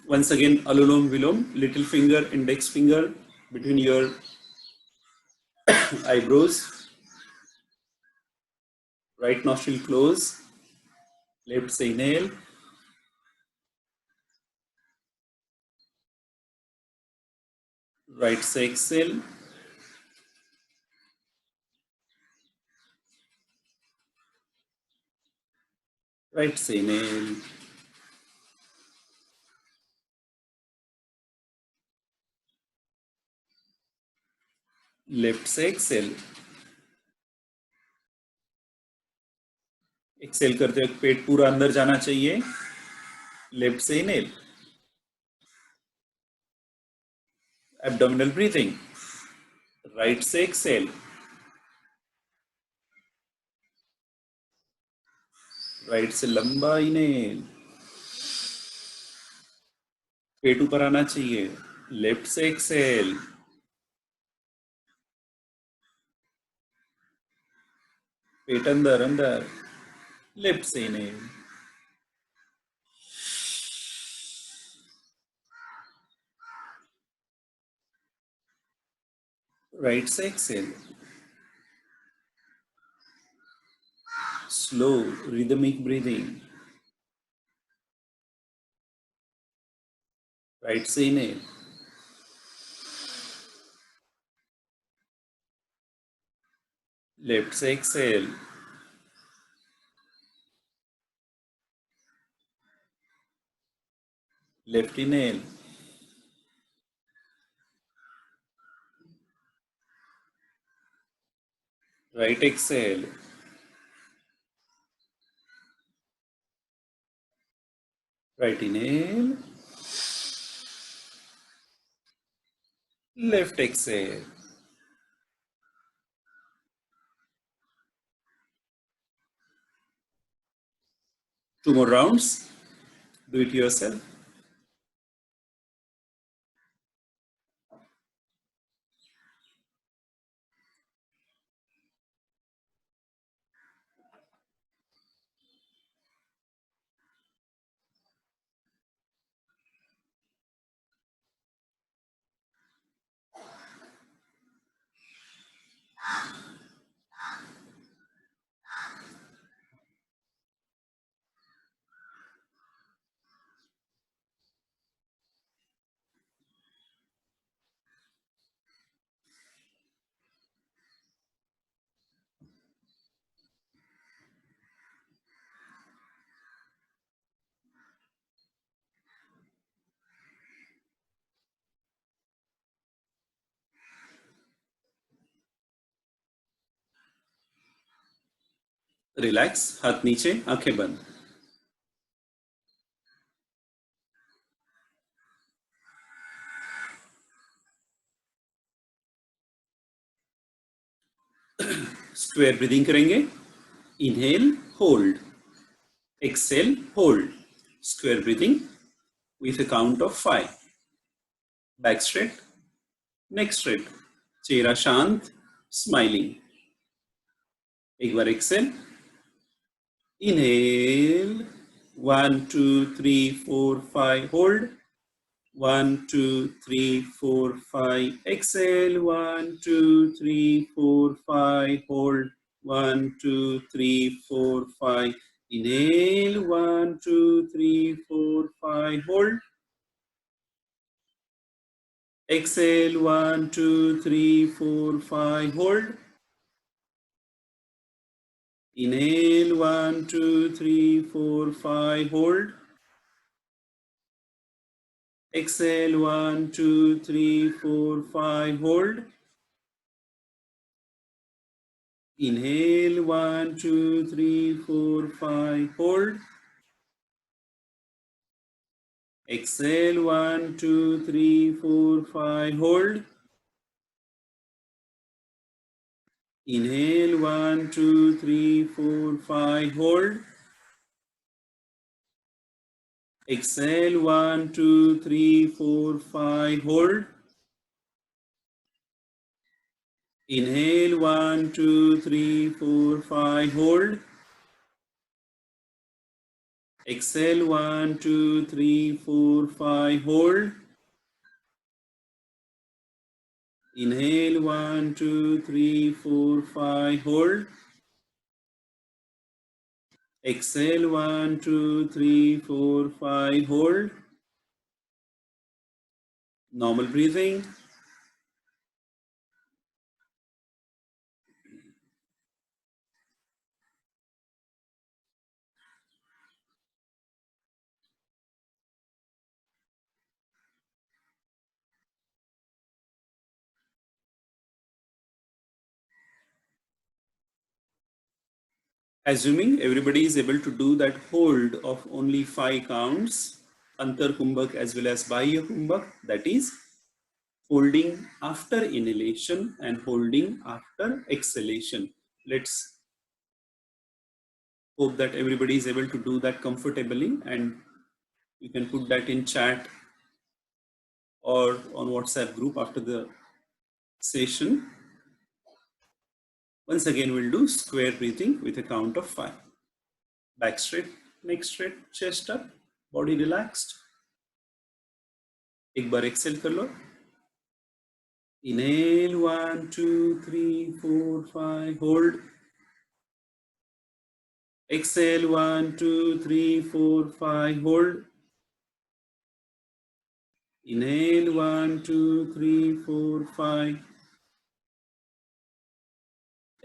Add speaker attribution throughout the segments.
Speaker 1: Once again, Alulom Vilom, little finger, index finger between your eyebrows. Right nostril close. Left से inhale. Right से exhale. Right से inhale. Left से exhale. Excel करते वक्त पेट पूरा अंदर जाना चाहिए. लेफ्ट से इनहेल. Abdominal breathing. राइट से एक्सेल. राइट से लंबा इनहेल. पेट ऊपर आना चाहिए. लेफ्ट से एक्सेल. पेट अंदर अंदर. लेफ्ट से इनहेल. राइट से exhale. Slow rhythmic breathing. Right से इनहेल. लेफ्ट से exhale. Left inhale. Right exhale. Right inhale. Left exhale. 2 more rounds. Do it yourself. Relax. हाथ नीचे, आंखें बंद. स्क्वायर ब्रीदिंग करेंगे. Inhale, hold. Exhale, hold. Square breathing with a count of 5. Back straight, neck straight. चेहरा शांत, smiling. एक बार Excel. Inhale. 1 2 3 4 5. Hold. 1 2 3 4 5. exhale. 1 2 3 4 5. hold. 1 2 3 4 5. inhale. 1 2 3 4 5. hold. exhale. 1 2 3 4 5. hold. inhale. 1 2 3 4 5. hold. exhale. 1 2 3 4 5. hold. inhale. 1 2 3 4 5. hold. exhale. 1 2 3 4 5. hold. inhale. 1 2 3 4 5. hold. exhale. 1 2 3 4 5. hold. inhale. 1 2 3 4 5. hold. Exhale, 1, 2, 3, 4, 5, hold. Inhale, 1, 2, 3, 4, 5, hold. Exhale, 1, 2, 3, 4, 5, hold. Normal breathing. Assuming everybody is able to do that hold of only 5 counts, Antar Kumbhak as well as Bahya Kumbhak, that is holding after inhalation and holding after exhalation. Let's hope that everybody is able to do that comfortably, and you can put that in chat or on WhatsApp group after the session. Once again, we'll do square breathing with a count of 5. Back straight, neck straight, chest up, body relaxed. एक बार Excel कर लो. Inhale, 1, 2, 3, 4, 5, hold. Exhale, 1, 2, 3, 4, 5, hold. Inhale, 1, 2, 3, 4, 5.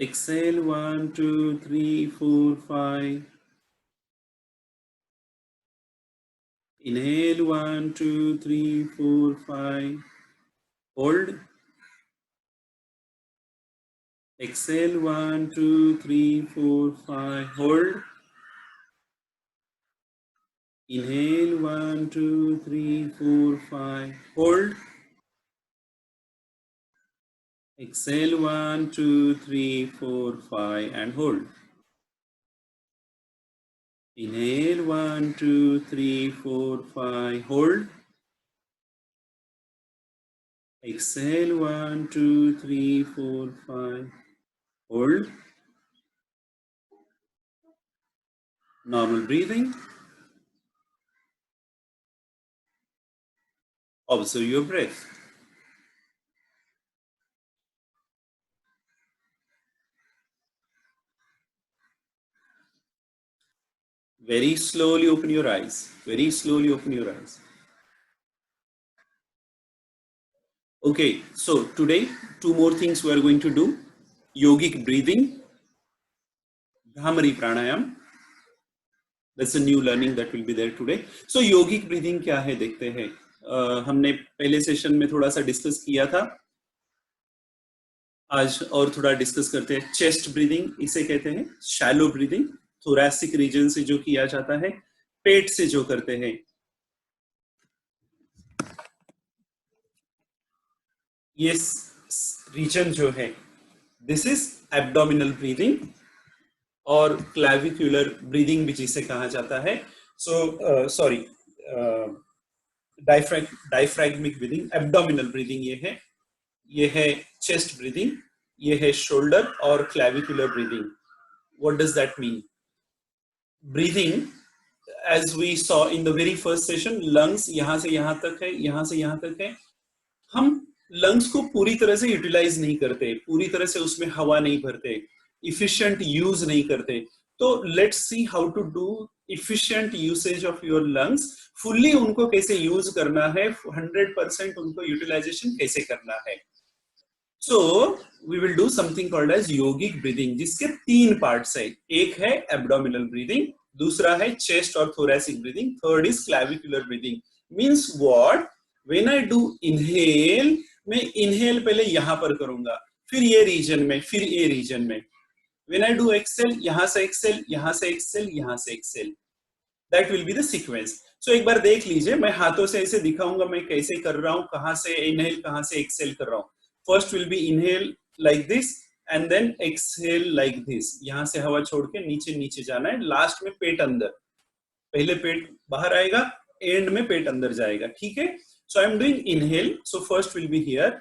Speaker 1: Exhale, 1, 2, 3, 4, 5. Inhale, 1, 2, 3, 4, 5. Hold. Exhale, 1, 2, 3, 4, 5. Hold. Inhale, 1, 2, 3, 4, 5. Hold. Exhale, 1, 2, 3, 4, 5, and hold. Inhale, 1, 2, 3, 4, 5, hold. Exhale, 1, 2, 3, 4, 5, hold. Normal breathing. Observe your breath. Very slowly open your eyes. Very slowly open your eyes. Okay, so today, 2 more things we are going to do. Yogic breathing, Bhramari Pranayam. That's a new learning that will be there today. So yogic breathing क्या है देखते हैं. हमने पहले session में थोड़ा सा discuss किया था. आज और थोड़ा डिस्कस करते हैं. चेस्ट ब्रीदिंग इसे कहते हैं. शैलो ब्रीदिंग थोरैसिक रीजन से जो किया जाता है, पेट से जो करते हैं. ये रीजन जो है, दिस इज एब्डोमिनल ब्रीदिंग और क्लैविकुलर ब्रीदिंग भी जिसे कहा जाता है. So sorry, diaphragmatic breathing, abdominal breathing ये है चेस्ट ब्रीदिंग, ये है शोल्डर और clavicular breathing. What does that mean? Breathing as we saw in the very first session, lungs यहाँ से यहाँ तक है, यहाँ से यहाँ तक है. हम लंग्स को पूरी तरह से यूटिलाइज नहीं करते, पूरी तरह से उसमें हवा नहीं भरते, इफिशिएंट यूज नहीं करते. तो let's see how to do efficient usage of your lungs. Fully उनको कैसे यूज करना है, 100% उनको यूटिलाइजेशन कैसे करना है. So we will do something called as yogic breathing, जिसके 3 पार्ट्स है. एक है एब्डोमिनल ब्रीदिंग, दूसरा है चेस्ट और thoracic breathing, third is clavicular breathing. Means what? When I do inhale, मैं इनहेल पहले यहां पर करूंगा, फिर ये रीजन में, फिर ये रीजन में. व्हेन आई डू एक्सेल, यहां से एक्सेल, यहां से एक्सेल, यहां से exhale. That will be the sequence. So एक बार देख लीजिए, मैं हाथों से ऐसे दिखाऊंगा मैं कैसे कर रहा हूं, कहां से इनहेल कहां से एक्सेल कर रहा हूं. First will be inhale like this and then exhale like this. यहां से हवा छोड़ के नीचे नीचे जाना है. लास्ट में पेट अंदर, पहले पेट बाहर आएगा, एंड में पेट अंदर जाएगा. ठीक है. So I am doing inhale. So first will be here.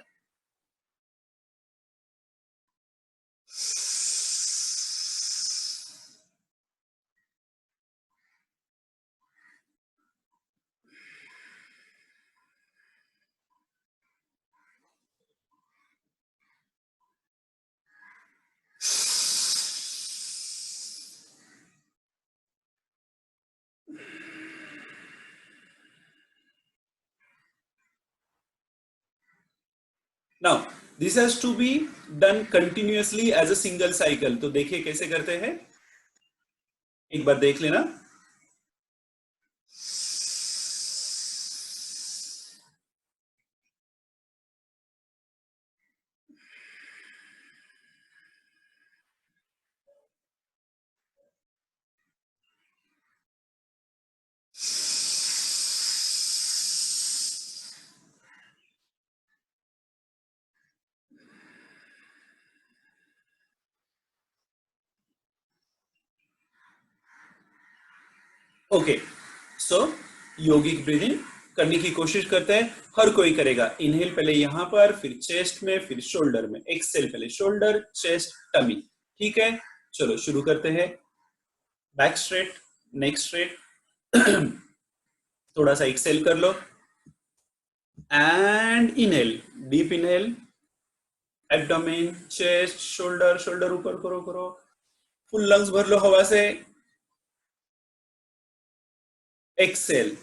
Speaker 1: Now this has to be done continuously as a single cycle. तो देखिए कैसे करते हैं, एक बार देख लेना। ओके, सो योगिक ब्रीदिंग करने की कोशिश करते हैं, हर कोई करेगा। इनहेल पहले यहां पर, फिर चेस्ट में, फिर शोल्डर में। एक्सेल पहले शोल्डर, चेस्ट, टमी। ठीक है, चलो शुरू करते हैं। Back straight, neck straight. थोड़ा सा एक्सेल कर लो and inhale, deep inhale, abdomen, chest, shoulder, shoulder ऊपर करो करो, फुल लंग्स भर लो हवा से। एक्सेल,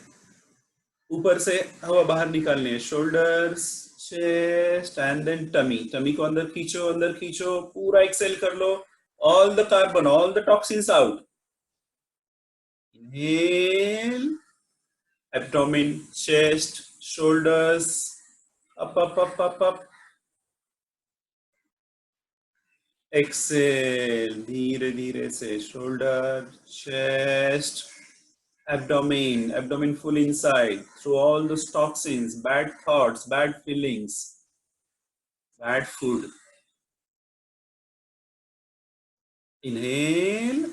Speaker 1: ऊपर से हवा बाहर निकालनी है। Shoulders, chest and then tummy. Tummy को अंदर खींचो, अंदर खींचो, पूरा एक्सेल कर लो। All the carbon, all the toxins out. Inhale, abdomen, chest, shoulders, up up up up up. Exhale, धीरे धीरे से shoulder, chest, abdomen, abdomen full inside, through all those toxins, bad thoughts, bad feelings, bad food. Inhale,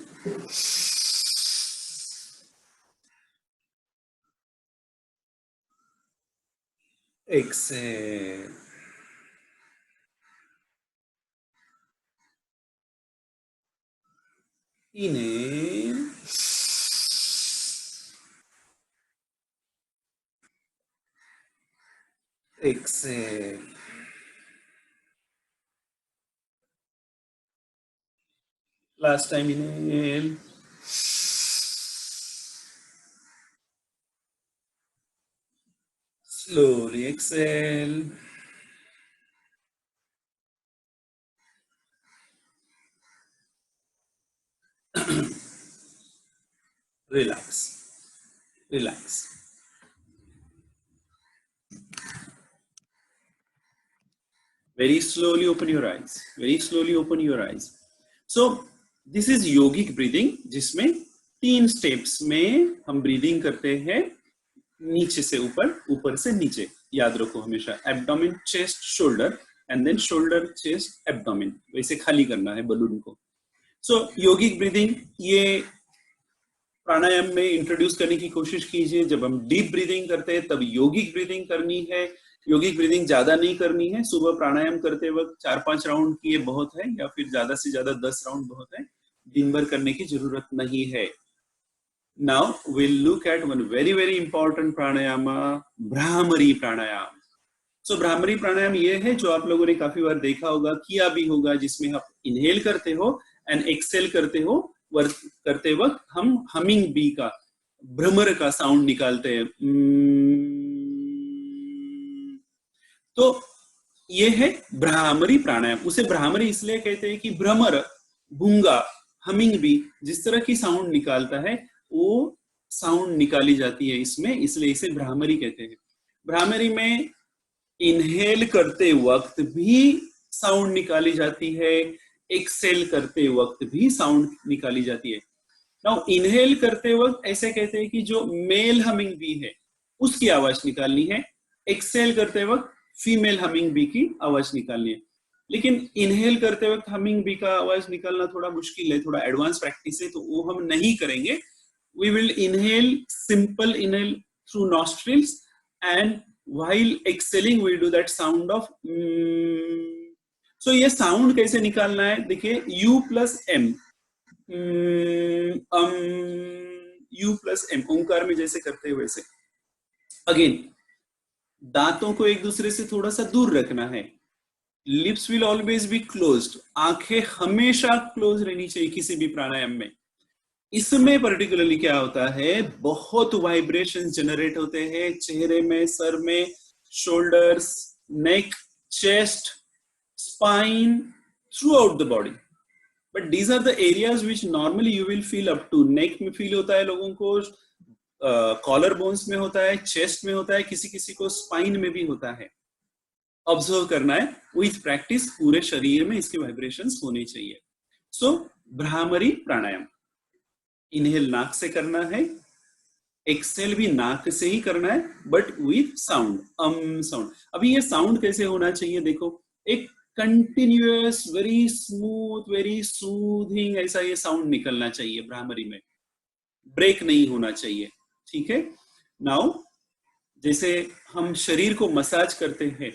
Speaker 1: exhale. Inhale, exhale. Last time, inhale. Slowly exhale. Relax, relax. Very slowly open your eyes. Very slowly open your eyes. So this is yogic breathing, जिसमें 3 steps में हम breathing करते हैं, नीचे से ऊपर, ऊपर से नीचे। याद रखो हमेशा, abdomen, chest, shoulder and then shoulder, chest, abdomen, वैसे खाली करना है बलून को। सो योगिक ब्रीदिंग ये प्राणायाम में इंट्रोड्यूस करने की कोशिश कीजिए। जब हम डीप ब्रीदिंग करते हैं तब योगिक ब्रीदिंग करनी है। योगिक ब्रीदिंग ज्यादा नहीं करनी है। सुबह प्राणायाम करते वक्त 4-5 राउंड किए बहुत है, या फिर ज्यादा से ज्यादा 10 राउंड बहुत है। दिन भर करने की जरूरत नहीं है। Now we'll look at one very very important pranayama, bhramari प्राणायाम। सो भ्रामरी प्राणायाम ये है जो आप लोगों ने काफी बार देखा होगा, किया भी होगा, जिसमें आप इनहेल करते हो एंड एक्सेल करते हो। करते वक्त हम हमिंग बी का, भ्रमर का साउंड निकालते हैं। तो ये है भ्रामरी प्राणायाम। उसे भ्रामरी इसलिए कहते हैं कि भ्रमर, भूंगा, हमिंग बी जिस तरह की साउंड निकालता है वो साउंड निकाली जाती है इसमें, इसलिए इसे भ्रामरी कहते हैं। भ्रामरी में इनहेल करते वक्त भी साउंड निकाली जाती है, एक्सेल करते वक्त भी साउंड निकाली जाती है। नाउ इनहेल करते वक्त ऐसे कहते हैं कि जो मेल हमिंग बी है उसकी आवाज निकालनी है, एक्सेल करते वक्त फीमेल हमिंग बी की आवाज निकालनी है। लेकिन इनहेल करते वक्त हमिंग बी का आवाज निकालना थोड़ा मुश्किल है, थोड़ा एडवांस प्रैक्टिस है, तो वो हम नहीं करेंगे। We will inhale, simple inhale through nostrils, and while exhaling we do that sound of so ये साउंड कैसे निकालना है, देखिए U plus M, U plus M, ओंकार में जैसे करते हैं वैसे। अगेन दांतों को एक दूसरे से थोड़ा सा दूर रखना है। Lips will always be closed, आंखें हमेशा क्लोज रहनी चाहिए किसी भी प्राणायाम में। इसमें पर्टिकुलरली क्या होता है, बहुत वाइब्रेशन जनरेट होते हैं चेहरे में, सर में, shoulders, neck, chest, spine, throughout the body. But these are the areas which normally you will feel up to. neck में feel होता है लोगों को, कॉलर बोन्स में होता है, चेस्ट में होता है, किसी किसी को स्पाइन में भी होता है. ऑब्जर्व करना है. विथ प्रैक्टिस पूरे शरीर में इसके वाइब्रेशंस होने चाहिए. सो भ्रामरी प्राणायाम इनहेल नाक से करना है, एक्सेल भी नाक से ही करना है, बट विथ साउंड, साउंड. अभी ये साउंड कैसे होना चाहिए देखो, एक continuous, very smooth, very soothing ऐसा ये साउंड निकलना चाहिए भ्रामरी में, ब्रेक नहीं होना चाहिए. ठीक है. नाउ जैसे हम शरीर को मसाज करते हैं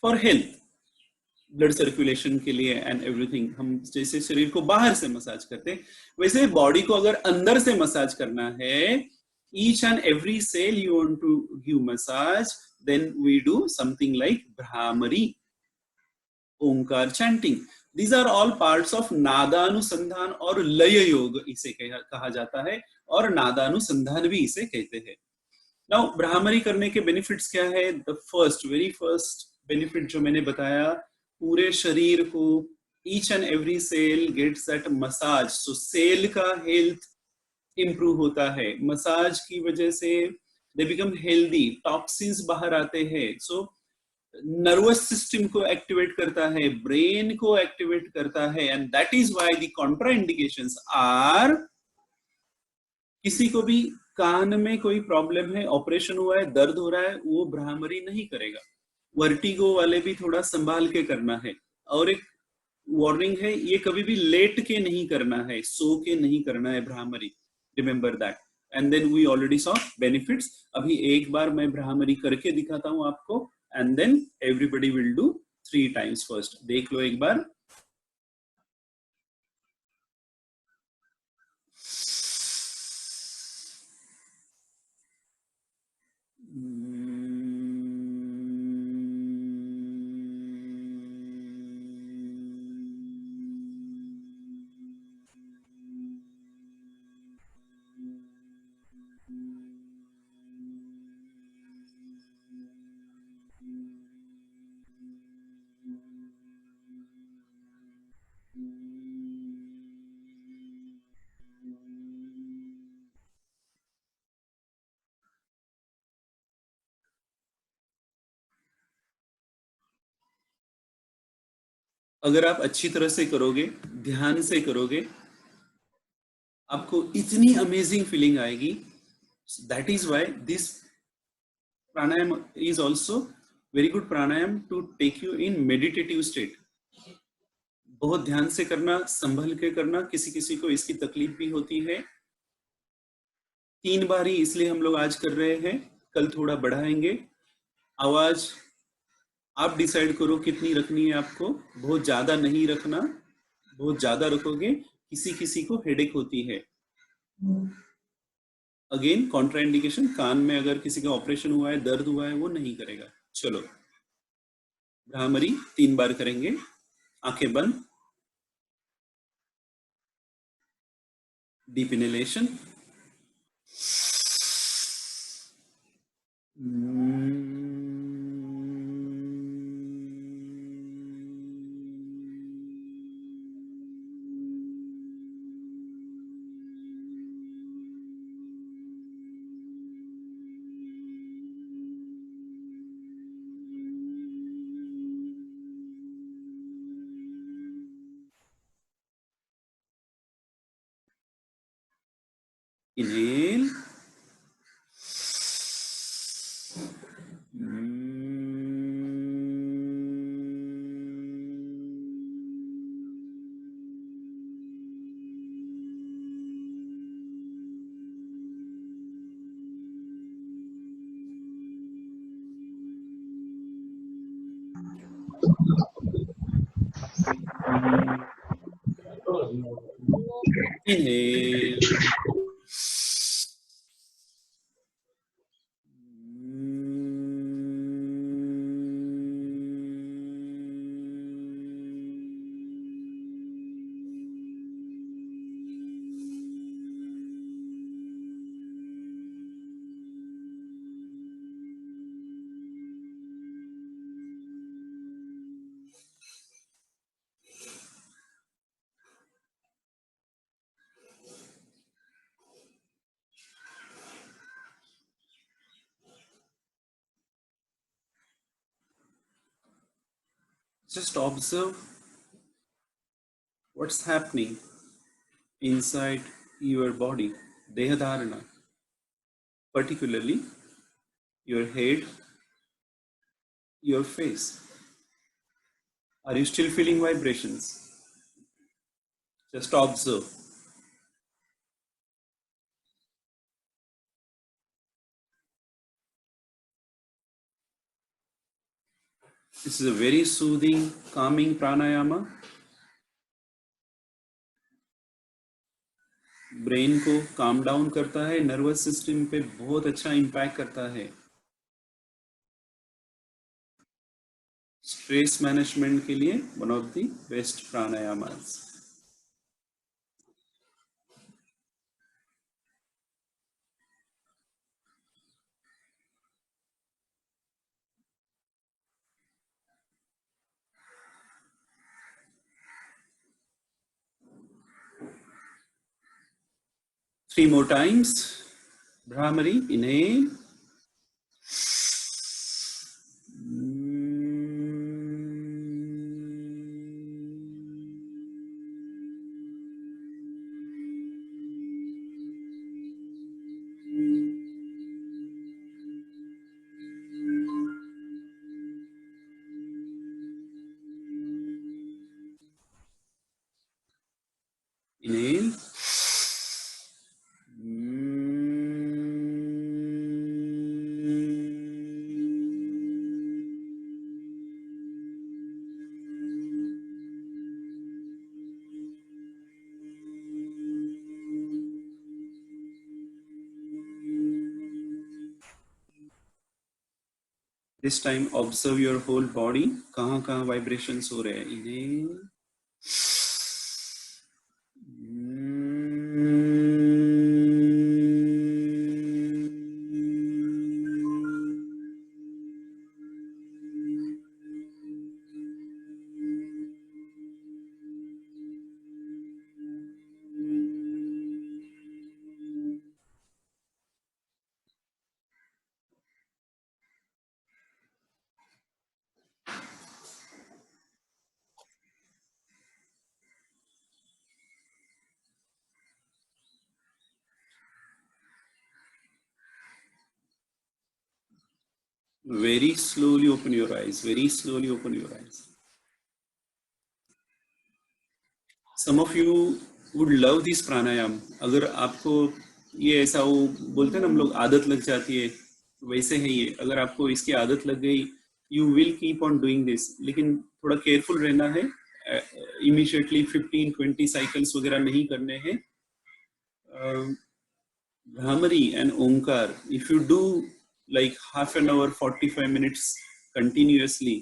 Speaker 1: फॉर हेल्थ, ब्लड सर्कुलेशन के लिए एंड एवरीथिंग, हम जैसे शरीर को बाहर से मसाज करते हैं, वैसे बॉडी को अगर अंदर से मसाज करना है, each and every cell you want to give massage, then we do something like Brahmari, Onkar chanting. These are all parts of नादानुसंधान और लय योग इसे कहा जाता है, और नादानुसंधान भी इसे कहते हैं. Now भ्रामरी करने के बेनिफिट्स क्या है? The first, very first benefit जो मैंने बताया, पूरे शरीर को each and every cell gets that massage, so cell का हेल्थ इंप्रूव होता है. मसाज की वजह से दे बिकम हेल्दी, टॉक्सिन्स बाहर आते हैं. सो नर्वस सिस्टम को एक्टिवेट करता है, ब्रेन को एक्टिवेट करता है, and that is why the contraindications are, किसी को भी कान में कोई प्रॉब्लम है, ऑपरेशन हुआ है, दर्द हो रहा है, वो भ्रामरी नहीं करेगा. वर्टिगो वाले भी थोड़ा संभाल के करना है. और एक वार्निंग है, ये कभी भी लेट के नहीं करना है, सो के नहीं करना है Bhramari. Remember that. And then we already saw benefits. अभी एक बार मैं भ्रामरी करके दिखाता हूं आपको, and then everybody will do 3 times first. देख लो एक बार. अगर आप अच्छी तरह से करोगे, ध्यान से करोगे, आपको इतनी अमेजिंग फीलिंग आएगी. That is why this pranayama is also very good pranayama to take you in meditative state. बहुत ध्यान से करना, संभल के करना. किसी किसी को इसकी तकलीफ भी होती है. 3 बार ही इसलिए हम लोग आज कर रहे हैं, कल थोड़ा बढ़ाएंगे. आवाज आप डिसाइड करो कितनी रखनी है आपको, बहुत ज्यादा नहीं रखना, बहुत ज्यादा रखोगे किसी किसी को हेडेक होती है. अगेन कॉन्ट्राइंडिकेशन, कान में अगर किसी का ऑपरेशन हुआ है, दर्द हुआ है, वो नहीं करेगा. चलो भ्रामरी 3 बार करेंगे. आंखें बंद. Deep inhalation, inhale, inhale, Just observe what's happening inside your body, Dehadharana, particularly your head, your face. Are you still feeling vibrations? Just observe. This is a very soothing, calming pranayama. Brain को calm down करता है, nervous system पे बहुत अच्छा impact करता है. Stress management के लिए one of the best pranayamas. Three more times. Brahmari, inhale. Inhale. This time observe your whole body. कहाँ कहाँ vibrations हो रहे हैं. Inhale. Very slowly open your eyes. Very slowly open your eyes. Some of you would love this pranayam. अगर आपको ये ऐसा वो बोलते हैं ना हम लोग आदत लग जाती है, वैसे है ये. अगर आपको इसकी आदत लग गई, you will keep on doing this. लेकिन थोड़ा केयरफुल रहना है. Immediately 15-20 cycles वगैरह नहीं करने हैं. Brahmari and Omkar, if you do like half an hour, 45 minutes continuously,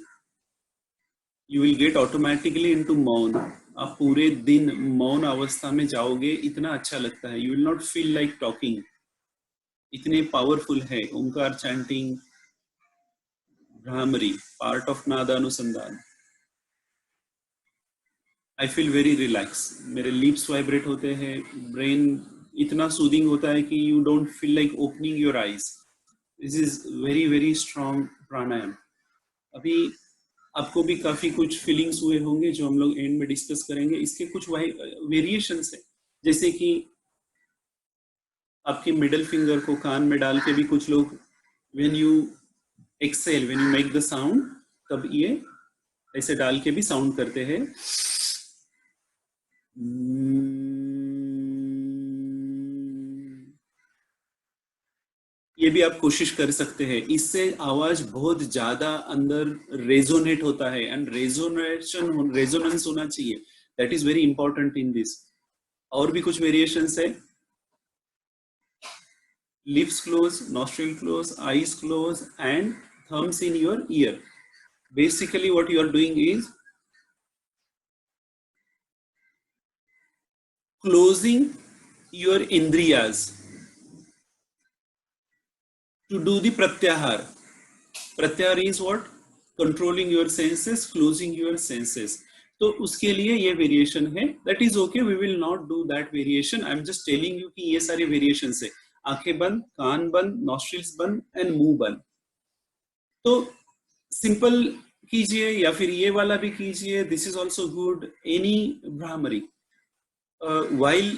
Speaker 1: you will get automatically into मौन. आप पूरे दिन मौन अवस्था में जाओगे, इतना अच्छा लगता है. You will not feel like talking. इतने पावरफुल है ओंकार चैंटिंग, Brahmari, part of नादा अनुसंधान. I feel very relaxed. मेरे lips vibrate होते हैं, brain इतना सूदिंग होता है कि you don't feel like opening your eyes. This is very very strong pranayam. अभी आपको भी काफी कुछ फीलिंग्स हुए होंगे जो हम लोग एंड में डिस्कस करेंगे. इसके कुछ वेरिएशंस है, जैसे कि आपके मिडल फिंगर को कान में डाल के भी कुछ लोग when you exhale, when you make the sound, तब ये ऐसे डाल के भी साउंड करते हैं. ये भी आप कोशिश कर सकते हैं. इससे आवाज बहुत ज्यादा अंदर रेजोनेट होता है एंड रेजोनेंस होना चाहिए. That is very important in this. और भी कुछ वेरिएशंस है. Lips close, nostril close, eyes close and thumbs in your ear. Basically what you are doing is closing your indriyas to do the pratyahar. Pratyahar is what? Controlling your senses, closing your senses. तो उसके लिए ये variation है. That is okay, we will not do that variation. I am just telling you कि ये सारे variation है. आंखें बंद, कान बंद, नॉस्ट्रिल्स बंद एंड मुंह बंद. तो सिंपल कीजिए या फिर ये वाला भी कीजिए, this is also good, any bhramari. While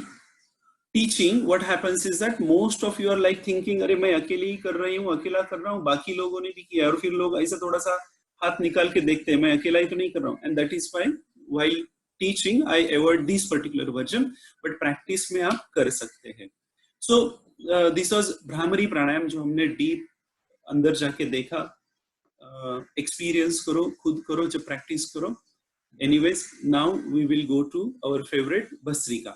Speaker 1: teaching, what happens is that most of you are like thinking, अरे मैं अकेले ही कर रही हूँ, अकेला कर रहा हूँ, बाकी लोगों ने भी किया, और फिर लोग ऐसा थोड़ा सा हाथ निकाल के देखते हैं, मैं अकेला ही तो नहीं कर रहा हूँ. And that is why while teaching I avoid this particular version, but practice में आप कर सकते हैं. So this was भ्रामरी प्राणायाम जो हमने डीप अंदर जाके देखा. एक्सपीरियंस करो, खुद करो, जब प्रैक्टिस करो. Anyways, now we will go to our favorite bhastrika.